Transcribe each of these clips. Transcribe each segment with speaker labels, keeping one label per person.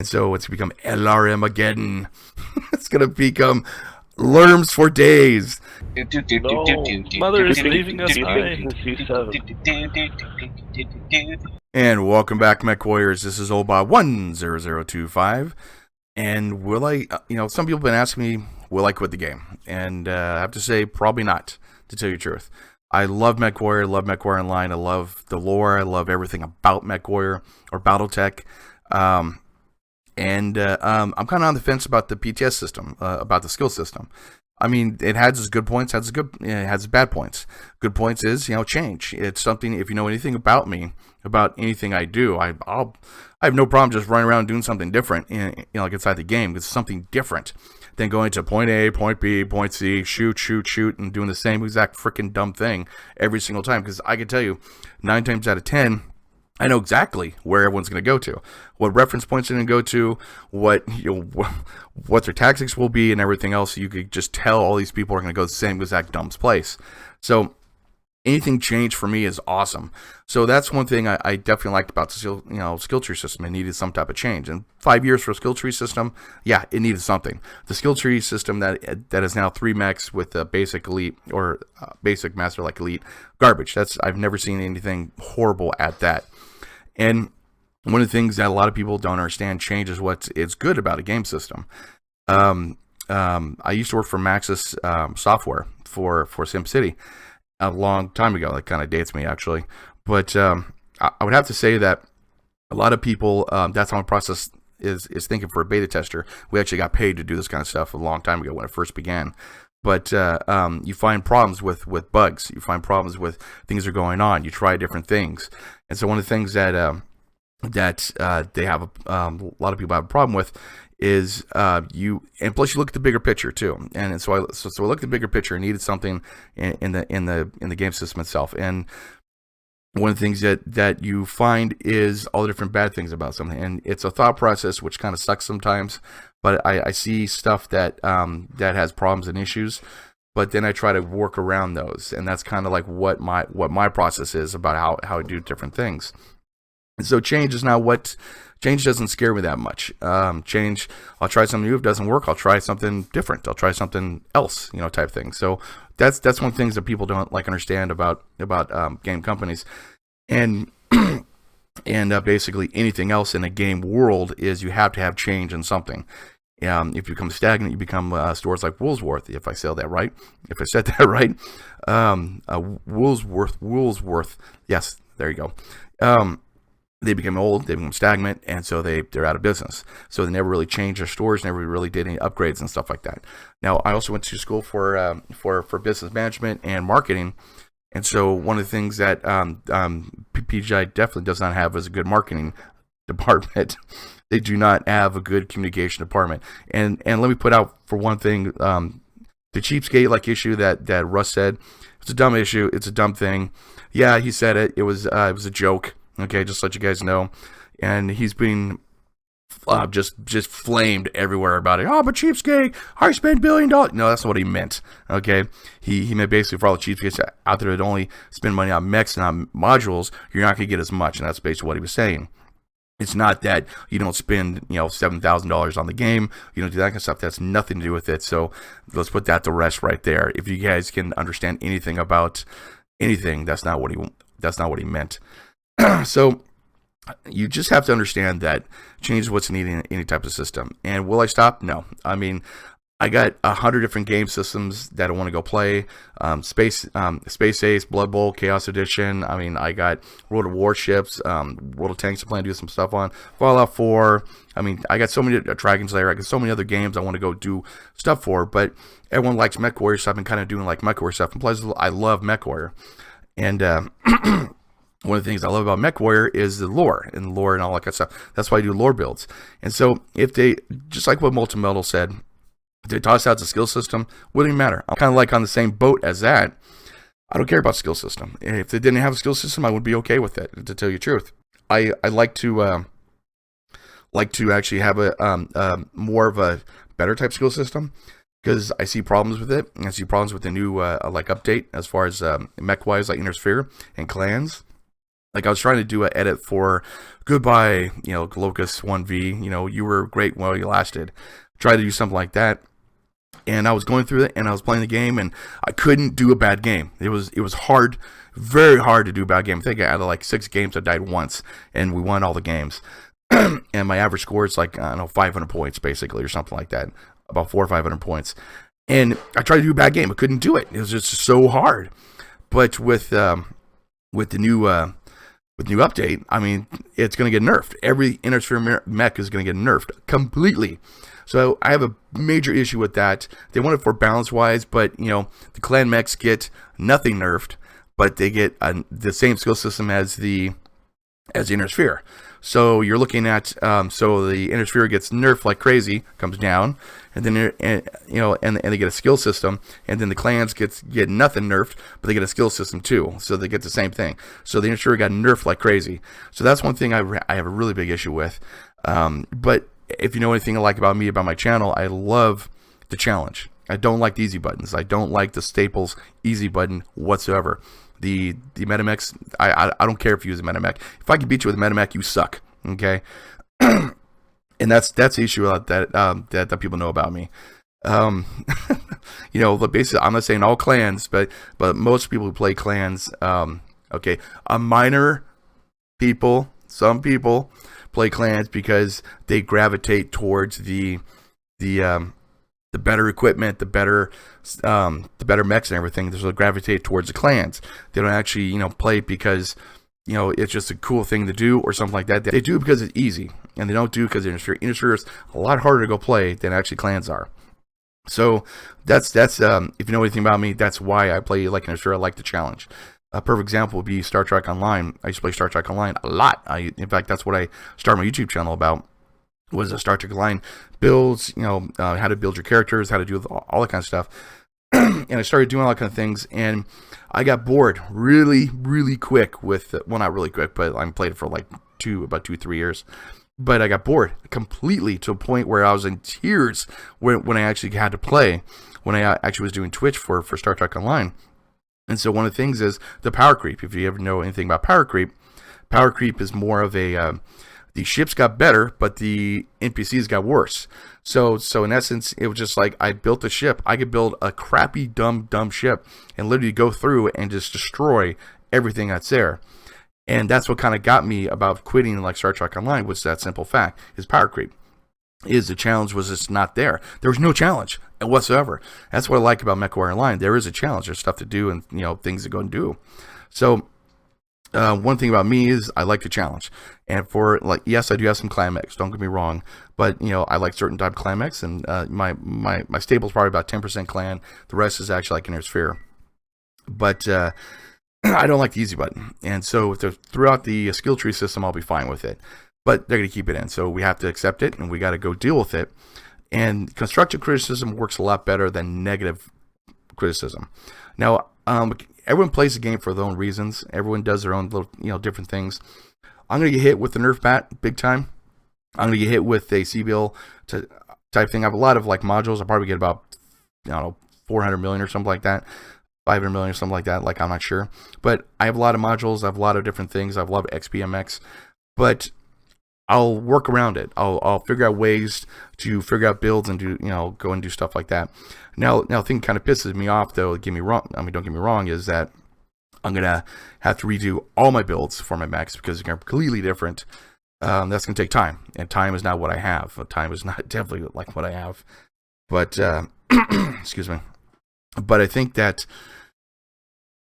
Speaker 1: And so it's become LRM again. It's going to become Lerms for days.
Speaker 2: No, Mother is leaving us behind.
Speaker 1: And welcome back, MechWarriors. This is Oldbob 10025. And will I, some people have been asking me, will I quit the game? And I have to say, probably not, to tell you the truth. I love MechWarrior, love MechWarrior Online. I love the lore. I love everything about MechWarrior or Battletech. I'm kind of on the fence about the PTS system, about the skill system. I mean, it has its good points, it has its bad points. Good points is, change. It's something, if you know anything about me, about anything I do, I have no problem just running around doing something different, like inside the game. It's something different than going to point A, point B, point C, shoot, and doing the same exact freaking dumb thing every single time. Because I can tell you, 9 times out of 10, I know exactly where everyone's going to go to, what reference points they're going to go to, what their tactics will be, and everything else. You could just tell all these people are going to go to the same exact dumb place. So anything changed for me is awesome. So that's one thing I definitely liked about the skill tree system. It needed some type of change. And 5 years for a skill tree system, yeah, it needed something. The skill tree system that is now 3 mechs with a basic elite or basic master like elite, garbage. I've never seen anything horrible at that. And one of the things that a lot of people don't understand, change is what is good about a game system. I used to work for Maxis software for SimCity a long time ago. That kind of dates me, actually. But I would have to say that a lot of people, that's how my process is thinking for a beta tester. We actually got paid to do this kind of stuff a long time ago when it first began. But you find problems with bugs. You find problems with things that are going on. You try different things. And so one of the things that they have a lot of people have a problem with is and plus you look at the bigger picture too. And so I looked at the bigger picture and needed something in the game system itself. And one of the things that you find is all the different bad things about something, and it's a thought process which kind of sucks sometimes. But I see stuff that has problems and issues, but then I try to work around those, and that's kind of like what my process is about how I do different things. And so change doesn't scare me that much. Change, I'll try something new. If it doesn't work, I'll try something different. I'll try something else, type thing. So that's one of the things that people don't understand about game companies, and basically anything else in a game world is you have to have change in something. If you become stagnant, you become stores like Woolsworth. If I said that right, Woolsworth. Yes, there you go. They become old, they become stagnant, and so they're out of business. So they never really changed their stores, never really did any upgrades and stuff like that. Now, I also went to school for business management and marketing, and so one of the things that PGI definitely does not have is a good marketing department. They do not have a good communication department. And let me put out for one thing, the cheapskate issue that Russ said. It's a dumb issue. It's a dumb thing. Yeah, he said it. It was a joke. Okay, just to let you guys know. And he's been just flamed everywhere about it. Oh, but cheapskate, I spent $1 billion. No, that's not what he meant. Okay, he meant basically for all the cheapskates out there that only spend money on mechs and on modules, you're not going to get as much, and that's basically what he was saying. It's not that you don't spend, $7,000 on the game. You don't do that kind of stuff. That's nothing to do with it. So let's put that to rest right there. If you guys can understand anything about anything, that's not what he meant. So you just have to understand that change is what's needed in any type of system. And will I stop? No. I mean, I got 100 different game systems that I want to go play. Space Ace, Blood Bowl, Chaos Edition. I mean, I got World of Warships, World of Tanks I plan to do some stuff on. Fallout 4. I mean, I got so many Dragon's Lair. I got so many other games I want to go do stuff for. But everyone likes MechWarrior, so I've been kind of doing MechWarrior stuff. And plus, I love MechWarrior. And one of the things I love about MechWarrior is the lore and all that kind of stuff. That's why I do lore builds. And so if they, just like what Molten Metal said, if they toss out the skill system, wouldn't even matter. I'm kind of on the same boat as that. I don't care about skill system. If they didn't have a skill system, I would be okay with it, to tell you the truth. I like to actually have a more of a better type skill system, because I see problems with it. I see problems with the new update as far as mech-wise, like Intersphere and clans. Like I was trying to do an edit for Goodbye, Locust 1V, you were great while you lasted. Try to do something like that. And I was going through it, and I was playing the game, and I couldn't do a bad game. It was hard, very hard to do a bad game. I think out of like 6 games, I died once, and we won all the games. And my average score is like, 500 points, basically, or something like that. About 400 or 500 points. And I tried to do a bad game. I couldn't do it. It was just so hard. But with the new update, I mean, it's going to get nerfed. Every Intersphere mech is going to get nerfed completely. So I have a major issue with that. They want it for balance-wise, but, the clan mechs get nothing nerfed, but they get the same skill system as the Intersphere. So you're looking at, so the Intersphere gets nerfed like crazy, comes down, and then, and they get a skill system, and then the clans get nothing nerfed, but they get a skill system too, so they get the same thing. So the Intersphere got nerfed like crazy. So that's one thing I have a really big issue with. But if you know anything about me, about my channel, I love the challenge. I don't like the easy buttons. I don't like the staples easy button whatsoever. The metamechs, I don't care if you use a metamech. If I can beat you with a metamech, you suck. Okay, and that's the issue that people know about me. But basically, I'm not saying all clans, but most people who play clans, okay, a minor people, some people play clans because they gravitate towards the better equipment, the better mechs and everything. So they gravitate towards the clans. They don't actually, play because, it's just a cool thing to do or something like that. They do it because it's easy, and they don't do it because Intersphere is a lot harder to go play than actually clans are. So that's if you know anything about me, that's why I play like Intersphere. I like the challenge. A perfect example would be Star Trek Online. I used to play Star Trek Online a lot. In fact, that's what I started my YouTube channel about. Was a Star Trek Online builds, how to build your characters, how to do all that kind of stuff. And I started doing all that kind of things, and I got bored really, really quick with, well, not really quick, but I played it for like about 2-3 years. But I got bored completely to a point where I was in tears when I actually had to play, when I actually was doing Twitch for Star Trek Online. And so one of the things is the power creep. If you ever know anything about power creep is more of a... the ships got better, but the NPCs got worse. So in essence, it was just like I built a ship. I could build a crappy, dumb ship and literally go through and just destroy everything that's there. And that's what kind of got me about quitting like Star Trek Online, was that simple fact, is power creep. The challenge was just not there. There was no challenge whatsoever. That's what I like about MechWarrior Online. There is a challenge. There's stuff to do and things to go and do. So one thing about me is I like the challenge, and for like, yes, I do have some clan mechs, don't get me wrong, but I like certain type of clan mechs, and my stable is probably about 10% clan. The rest is actually like Intersphere. But I don't like the easy button, and so throughout the skill tree system, I'll be fine with it. But they're going to keep it in, so we have to accept it, and we got to go deal with it. And constructive criticism works a lot better than negative criticism. Now, everyone plays the game for their own reasons. Everyone does their own little, different things. I'm going to get hit with the Nerf bat big time. I'm going to get hit with a C-bill type thing. I have a lot of like modules. I'll probably get about, 400 million or something like that. 500 million or something like that. Like, I'm not sure. But I have a lot of modules. I have a lot of different things. I have a lot of XPMX. But I'll work around it. I'll figure out ways to figure out builds and do, go and do stuff like that. Now the thing kind of pisses me off, though, don't get me wrong, is that I'm going to have to redo all my builds for my mechs because they're completely different. That's going to take time, and time is not what I have. Time is not definitely like what I have. But, excuse me. But I think that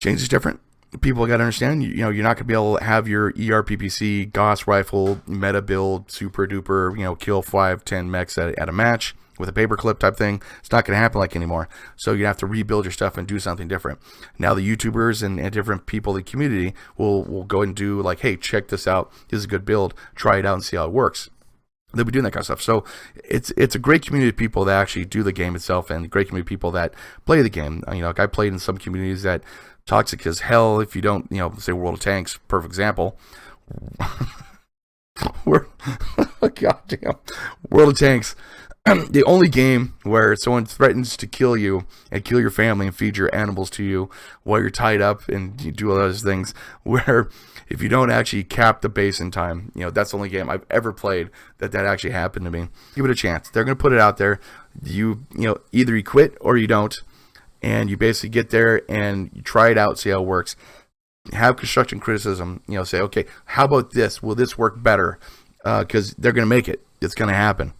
Speaker 1: change is different. People got to understand, you're not going to be able to have your ERPPC, Gauss rifle, meta build, super duper, kill 5-10 mechs at a match with a paperclip type thing. It's not going to happen like anymore. So you have to rebuild your stuff and do something different. Now the YouTubers and different people in the community will go and do like, hey, check this out. This is a good build. Try it out and see how it works. They'll be doing that kind of stuff. So it's a great community of people that actually do the game itself, and a great community of people that play the game. Like I played in some communities that toxic as hell. If you don't, say World of Tanks, perfect example. Goddamn, World of Tanks. the only game where someone threatens to kill you and kill your family and feed your animals to you while you're tied up and you do all those things, where if you don't actually cap the base in time, that's the only game I've ever played that actually happened to me. Give it a chance. They're going to put it out there. Either you quit or you don't, and you basically get there and you try it out, see how it works. Have constructive criticism. Say, okay, how about this? Will this work better? Because they're going to make it. It's going to happen.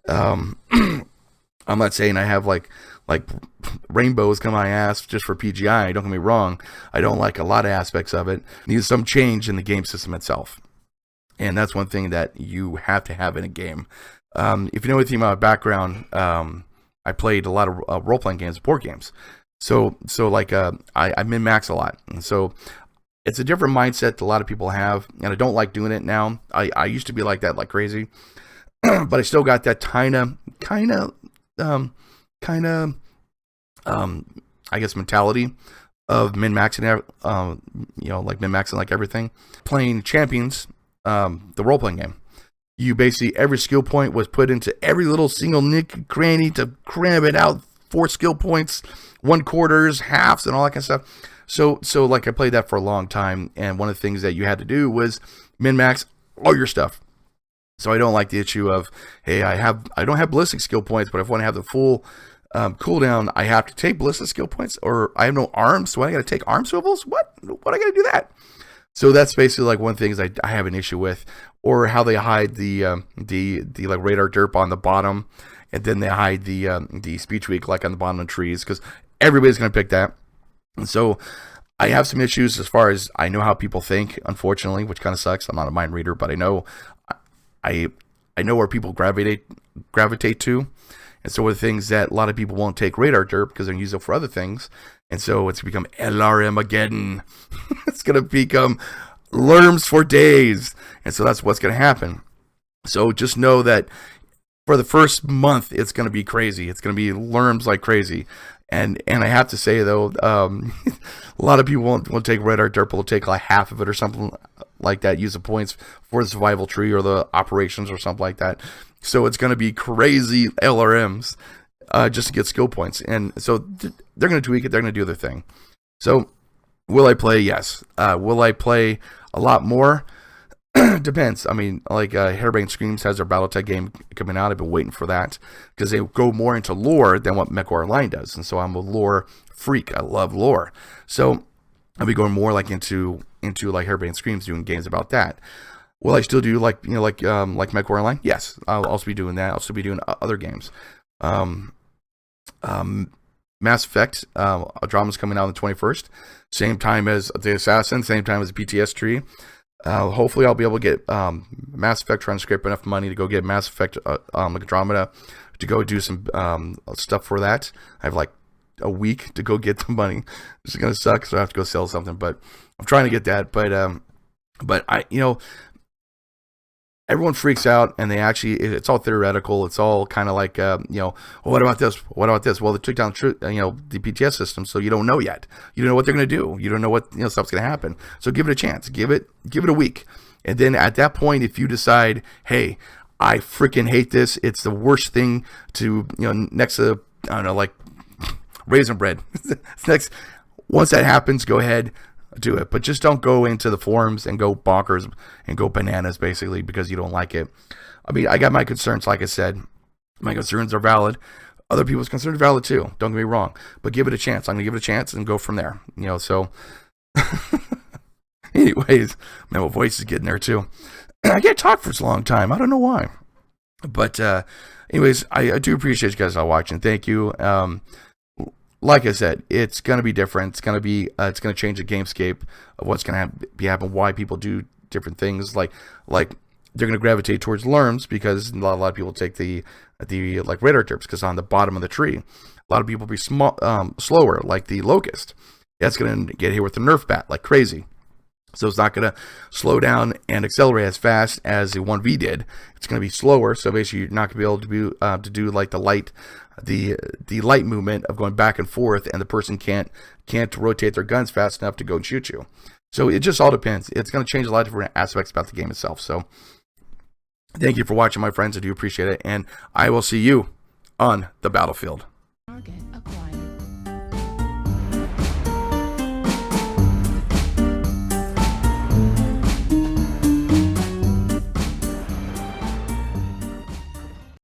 Speaker 1: I'm not saying I have like rainbows come my ass just for PGI. Don't get me wrong. I don't like a lot of aspects of it. Needs some change in the game system itself, and that's one thing that you have to have in a game. If you know anything about my background, I played a lot of role-playing games, board games. So I min-max a lot, and so it's a different mindset that a lot of people have, and I don't like doing it now. I used to be like that, like crazy. But I still got that kind of, I guess, mentality of min-maxing, like min-maxing like everything. Playing Champions, the role-playing game. You basically, every skill point was put into every little single nick cranny to cram it out, 4 skill points, 1/4, halves, and all that kind of stuff. So like I played that for a long time, and one of the things that you had to do was min-max all your stuff. So I don't like the issue of, hey, I don't have ballistic skill points, but if I want to have the full cooldown, I have to take ballistic skill points, or I have no arms, so I got to take arm swivels? What I got to do that? So that's basically like one of the things I have an issue with, or how they hide the like radar derp on the bottom, and then they hide the speech weak like on the bottom of trees, because everybody's going to pick that. And so I have some issues as far as I know how people think, unfortunately, which kind of sucks. I'm not a mind reader, but I know where people gravitate to, and so one of the things that a lot of people won't take radar derp because they're use it for other things, and so it's become LRM-ageddon. It's gonna become lerms for days, and so that's what's gonna happen. So just know that for the first month, it's gonna be crazy. It's gonna be lerms like crazy. And I have to say, though, a lot of people won't take radar derp. Will take like half of it or something like that. Use the points for the survival tree or the operations or something like that. So it's going to be crazy LRMs just to get skill points. And so they're going to tweak it. They're going to do their thing. So will I play? Yes. Will I play a lot more? Depends. I mean, like Hairbrain Screams has their Battletech game coming out. I've been waiting for that because they go more into lore than what MechWarrior Online does, and so I'm a lore freak. I love lore, so I'll be going more like into like Hairbrain Screams, doing games about that. Will I still do like MechWarrior Online? Yes, I'll also be doing that. I'll still be doing other games. Mass Effect Andromeda's coming out on the 21st, same time as the Assassin, same time as the PTS tree. Hopefully I'll be able to get Mass Effect, trying to scrape enough money to go get Mass Effect Andromeda to go do some stuff for that. I have like a week to go get the money. This is gonna suck, so I have to go sell something, but I'm trying to get that. But I, everyone freaks out, and it's all theoretical. It's all kind of like, well, what about this? What about this? Well, they took down, the PTS system, so you don't know yet. You don't know what they're going to do. You don't know what, stuff's going to happen. So give it a chance. Give it a week. And then at that point, if you decide, hey, I freaking hate this. It's the worst thing to, next to, I don't know, like raisin bread. Next, once that happens, go ahead. Do it, but just don't go into the forums and go bonkers and go bananas basically because you don't like it. I mean, I got my concerns, like I said. My concerns are valid. Other people's concerns are valid too. Don't get me wrong, but give it a chance. I'm gonna give it a chance and go from there. So anyways, man, my voice is getting there too. I can't talk for a long time. I don't know why, but anyways, I do appreciate you guys all watching. Thank you. Like I said, it's going to be different. It's going to change the gamescape of what's going to be happening, why people do different things. Like they're going to gravitate towards lerms because a lot of people take the like radar derps because on the bottom of the tree, a lot of people be slower, like the locust. That's going to get hit with the Nerf bat like crazy. So it's not going to slow down and accelerate as fast as the 1V did. It's going to be slower. So basically, you're not going to be able to do like the light movement of going back and forth, and the person can't rotate their guns fast enough to go and shoot you. So it just all depends. It's going to change a lot of different aspects about the game itself. So Thank you for watching, my friends. I do appreciate it. And I will see you on the battlefield.
Speaker 3: Target.